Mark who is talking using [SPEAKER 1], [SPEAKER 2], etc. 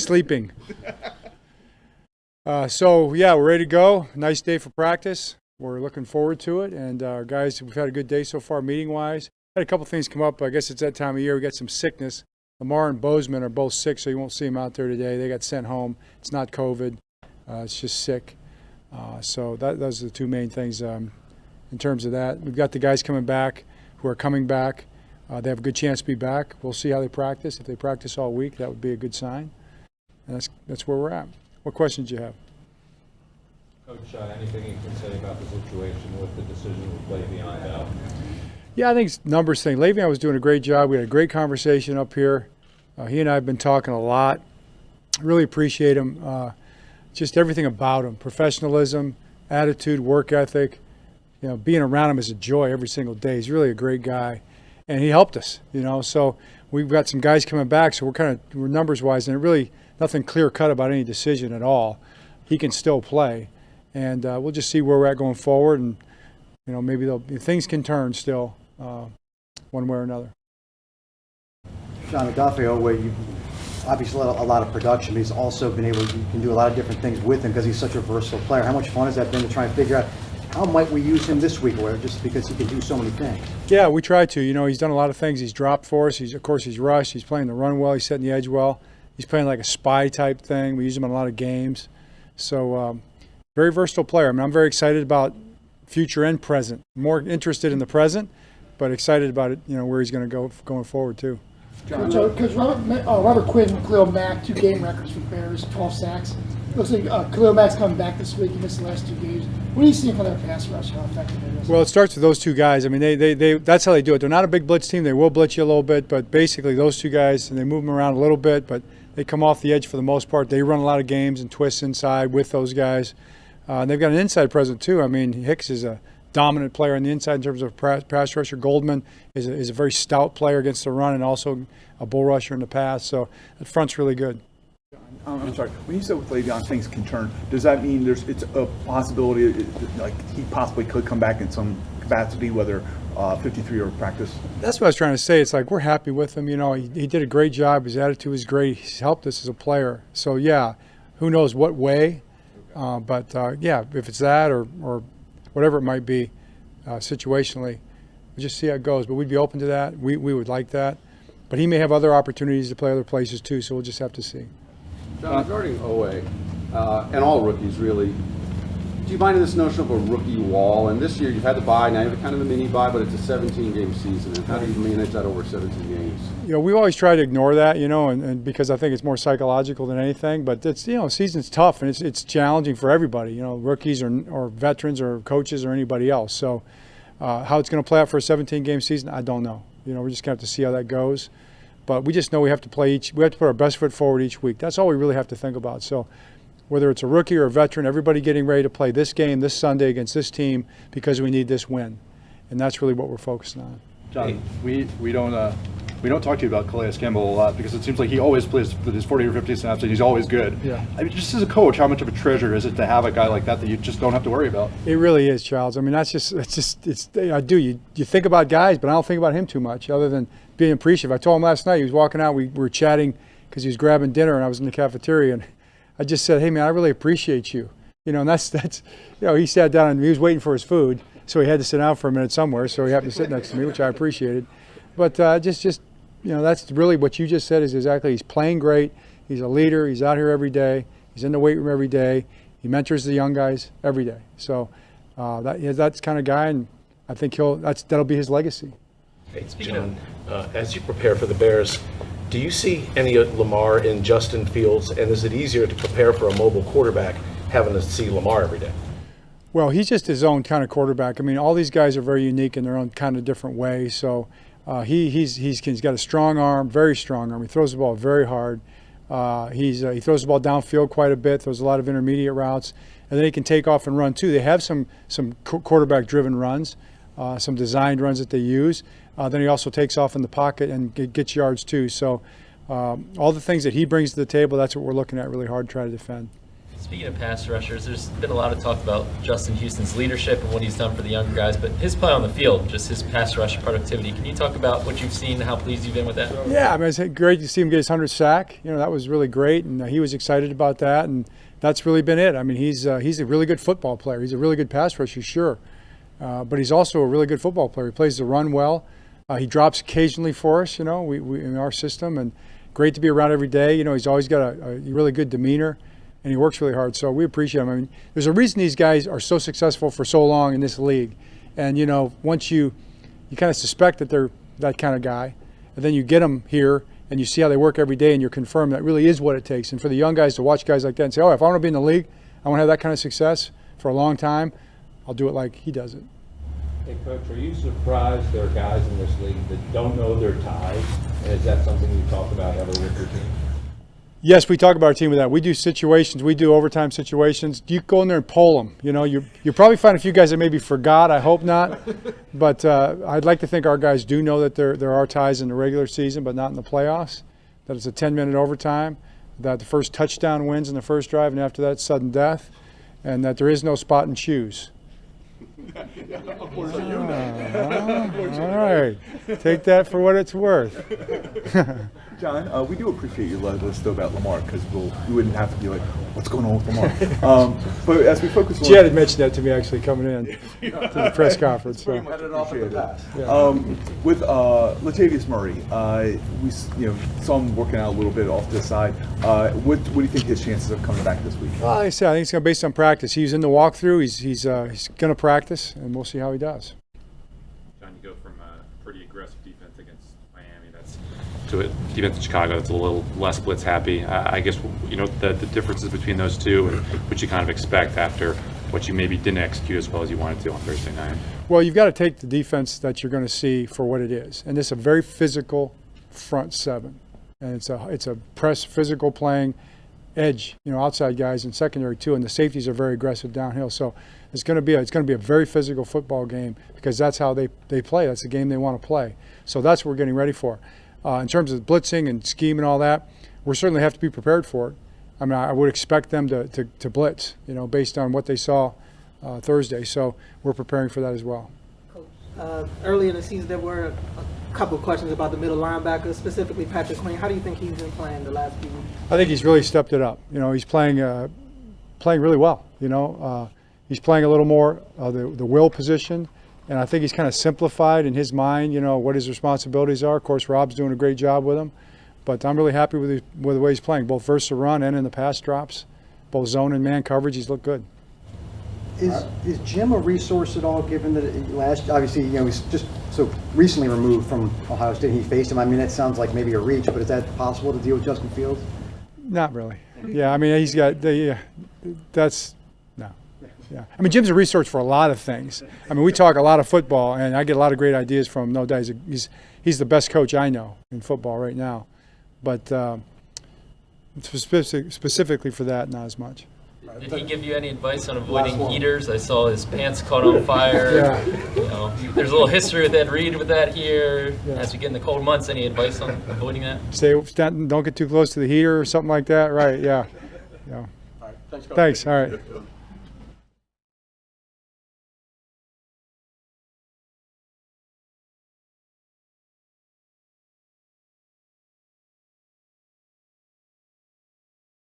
[SPEAKER 1] sleeping. So, yeah, we're ready to go. Nice day for practice. We're looking forward to it. And our guys, we've had a good day so far meeting-wise. Had a couple things come up. I guess it's that time of year. We got some sickness. Lamar and Bozeman are both sick, so you won't see them out there today. They got sent home. It's not COVID. It's just sick. So those are the two main things in terms of that. We've got the guys coming back who are coming back. They have a good chance to be back. We'll see how they practice. If they practice all week, that would be a good sign. And that's where we're at. What questions do you have?
[SPEAKER 2] Coach, anything you can say about the situation with the decision with Le'Veon out?
[SPEAKER 1] Yeah, I think it's numbers thing. Le'Veon was doing a great job. We had a great conversation up here. He and I have been talking a lot. Really appreciate him. Just everything about him, professionalism, attitude, work ethic. You know, being around him is a joy every single day. He's really a great guy. And he helped us, you know. So we've got some guys coming back, so we're numbers-wise, and really nothing clear-cut about any decision at all. He can still play. And we'll just see where we're at going forward. And, you know, maybe things can turn still one way or another.
[SPEAKER 3] John Adafio, where you obviously a lot of production, but he's also been able to, you can do a lot of different things with him because he's such a versatile player. How much fun has that been to try and figure out how might we use him this week, or just because he can do so many things?
[SPEAKER 1] Yeah, we try to. You know, he's done a lot of things. He's dropped for us. Of course, he's rushed. He's playing the run well. He's setting the edge well. He's playing like a spy type thing. We use him in a lot of games. So very versatile player. I mean, I'm very excited about future and present. More interested in the present, but excited about it. You know, where he's going to go going forward too.
[SPEAKER 4] Coach Robert Quinn and Khalil Mack, 2 game records for the Bears, 12 sacks. Looks like Khalil Mack's coming back this week. He missed the last 2 games. What do you see from their pass rush? How effective it is?
[SPEAKER 1] Well, it starts with those 2 guys. I mean, they that's how they do it. They're not a big blitz team. They will blitz you a little bit, but basically those 2 guys, and they move them around a little bit, but they come off the edge for the most part. They run a lot of games and twists inside with those guys. And they've got an inside presence too. I mean, Hicks is a dominant player on the inside in terms of pass rusher. Goldman is a very stout player against the run and also a bull rusher in the pass. So the front's really good.
[SPEAKER 5] I'm sorry. When you said with Le'Veon things can turn, does that mean it's a possibility like he possibly could come back in some capacity, whether 53 or practice?
[SPEAKER 1] That's what I was trying to say. It's like we're happy with him. You know, he did a great job. His attitude was great. He's helped us as a player. So yeah, who knows what way? But yeah, if it's that or whatever it might be, situationally, we'll just see how it goes. But we'd be open to that. We would like that. But he may have other opportunities to play other places too, so we'll just have to see.
[SPEAKER 6] John, regarding OA, and all rookies really, do you find this notion of a rookie wall? And this year you've had the bye, now you have kind of a mini bye, but it's a 17-game season. And how do you manage that over 17 games?
[SPEAKER 1] You know, we always try to ignore that, you know, and because I think it's more psychological than anything. But it's, you know, season's tough and it's challenging for everybody, you know, rookies or veterans or coaches or anybody else. So how it's going to play out for a 17-game season, I don't know. You know, we're just going to have to see how that goes. But we just know we have to put our best foot forward each week. That's all we really have to think about. So whether it's a rookie or a veteran, everybody getting ready to play this game this Sunday against this team because we need this win. And that's really what we're focusing on.
[SPEAKER 7] John, we don't talk to you about Calais Campbell a lot because it seems like he always plays his 40 or 50 snaps and he's always good.
[SPEAKER 1] Yeah.
[SPEAKER 7] I mean, just as a coach, how much of a treasure is it to have a guy like that you just don't have to worry about?
[SPEAKER 1] It really is, Charles. I mean, you think about guys, but I don't think about him too much other than being appreciative. I told him last night, he was walking out, we were chatting because he was grabbing dinner and I was in the cafeteria and I just said, hey man, I really appreciate you. You know, and that's you know, he sat down and he was waiting for his food, so he had to sit down for a minute somewhere, so he happened to sit next to me, which I appreciated. But just you know, that's really what you just said is exactly, he's playing great, he's a leader, he's out here every day, he's in the weight room every day, he mentors the young guys every day. So that's the kind of guy, and I think that'll be his legacy.
[SPEAKER 8] Hey, John, as you prepare for the Bears, do you see any of Lamar in Justin Fields, and is it easier to prepare for a mobile quarterback having to see Lamar every day?
[SPEAKER 1] Well, he's just his own kind of quarterback. I mean, all these guys are very unique in their own kind of different way. So he's got a strong arm, very strong arm. He throws the ball very hard. He throws the ball downfield quite a bit. Throws a lot of intermediate routes, and then he can take off and run too. They have some quarterback-driven runs, some designed runs that they use. Then he also takes off in the pocket and gets yards too. So all the things that he brings to the table, that's what we're looking at really hard to try to defend.
[SPEAKER 9] Speaking of pass rushers, there's been a lot of talk about Justin Houston's leadership and what he's done for the younger guys, but his play on the field, just his pass rush productivity. Can you talk about what you've seen, how pleased you've been with that?
[SPEAKER 1] Yeah, I mean, it's great to see him get his 100th sack. You know, that was really great, and he was excited about that, and that's really been it. I mean, he's a really good football player. He's a really good pass rusher, sure, but he's also a really good football player. He plays the run well. He drops occasionally for us, you know, we in our system, and great to be around every day. You know, he's always got a really good demeanor, and he works really hard, so we appreciate him. I mean, there's a reason these guys are so successful for so long in this league. And, you know, once you kind of suspect that they're that kind of guy, and then you get them here and you see how they work every day and you're confirmed that really is what it takes. And for the young guys to watch guys like that and say, oh, if I want to be in the league, I want to have that kind of success for a long time, I'll do it like he does it.
[SPEAKER 2] Hey, Coach, are you surprised there are guys in this league that don't know their ties? And is that something you talk about ever with your team?
[SPEAKER 1] Yes, we talk about our team with that. We do situations. We do overtime situations. You go in there and poll them. You know, you'll probably find a few guys that maybe forgot. I hope not. But I'd like to think our guys do know that there are ties in the regular season, but not in the playoffs. That it's a 10-minute overtime. That the first touchdown wins in the first drive, and after that, it's sudden death. And that there is no spot and choose.
[SPEAKER 5] Of course, you
[SPEAKER 1] All right. Take that for what it's worth.
[SPEAKER 5] John, we do appreciate your list though about Lamar, because we wouldn't have to be like, what's going on with Lamar? But as we focus on,
[SPEAKER 1] Jed had mentioned that to me actually coming in to the press conference. So.
[SPEAKER 3] Cut it off at the pass.
[SPEAKER 5] with Latavius Murray, we saw him working out a little bit off this side. What do you think his chances of coming back this week?
[SPEAKER 1] Well, like I said, I think it's going to be based on practice. He's in the walkthrough. He's going to practice, and we'll see how he does.
[SPEAKER 10] John, you go from a pretty aggressive defense against Miami, that's to a defense in Chicago that's a little less blitz happy. I guess the differences between those two and what you kind of expect after what you maybe didn't execute as well as you wanted to on Thursday night.
[SPEAKER 1] Well, you've got to take the defense that you're going to see for what it is, and it's a very physical front seven, and it's a press physical playing edge, outside guys and secondary too, and the safeties are very aggressive downhill. So it's going to be a very physical football game because that's how they play. That's the game they want to play. So that's what we're getting ready for. In terms of blitzing and scheme and all that, we certainly have to be prepared for it. I mean, I would expect them to blitz, based on what they saw Thursday. So we're preparing for that as well.
[SPEAKER 11] Coach, early in the season there were a couple of questions about the middle linebacker, specifically Patrick Queen. How do you think he's been playing the last few weeks?
[SPEAKER 1] I think he's really stepped it up. He's playing really well. He's playing a little more the will position, and I think he's kind of simplified in his mind, what his responsibilities are. Of course, Rob's doing a great job with him, but I'm really happy with the way he's playing, both versus the run and in the pass drops, both zone and man coverage. He's looked good.
[SPEAKER 3] Is Jim a resource at all, given that obviously, he's just so recently removed from Ohio State, he faced him. I mean, that sounds like maybe a reach, but is that possible to deal with Justin Fields?
[SPEAKER 1] Not really. Yeah, I mean, he's got that's no. Yeah, I mean, Jim's a resource for a lot of things. I mean, we talk a lot of football, and I get a lot of great ideas from him. No doubt, he's the best coach I know in football right now. But specifically for that, not as much.
[SPEAKER 9] Did he give you any advice on avoiding heaters? I saw his pants caught on fire.
[SPEAKER 1] Yeah.
[SPEAKER 9] There's a little history with Ed Reed with that here. Yeah. As we get in the cold months, any advice on avoiding that?
[SPEAKER 1] Don't get too close to the heater or something like that. Right? Yeah.
[SPEAKER 5] All right. Thanks, Coach.
[SPEAKER 1] Thanks. All right.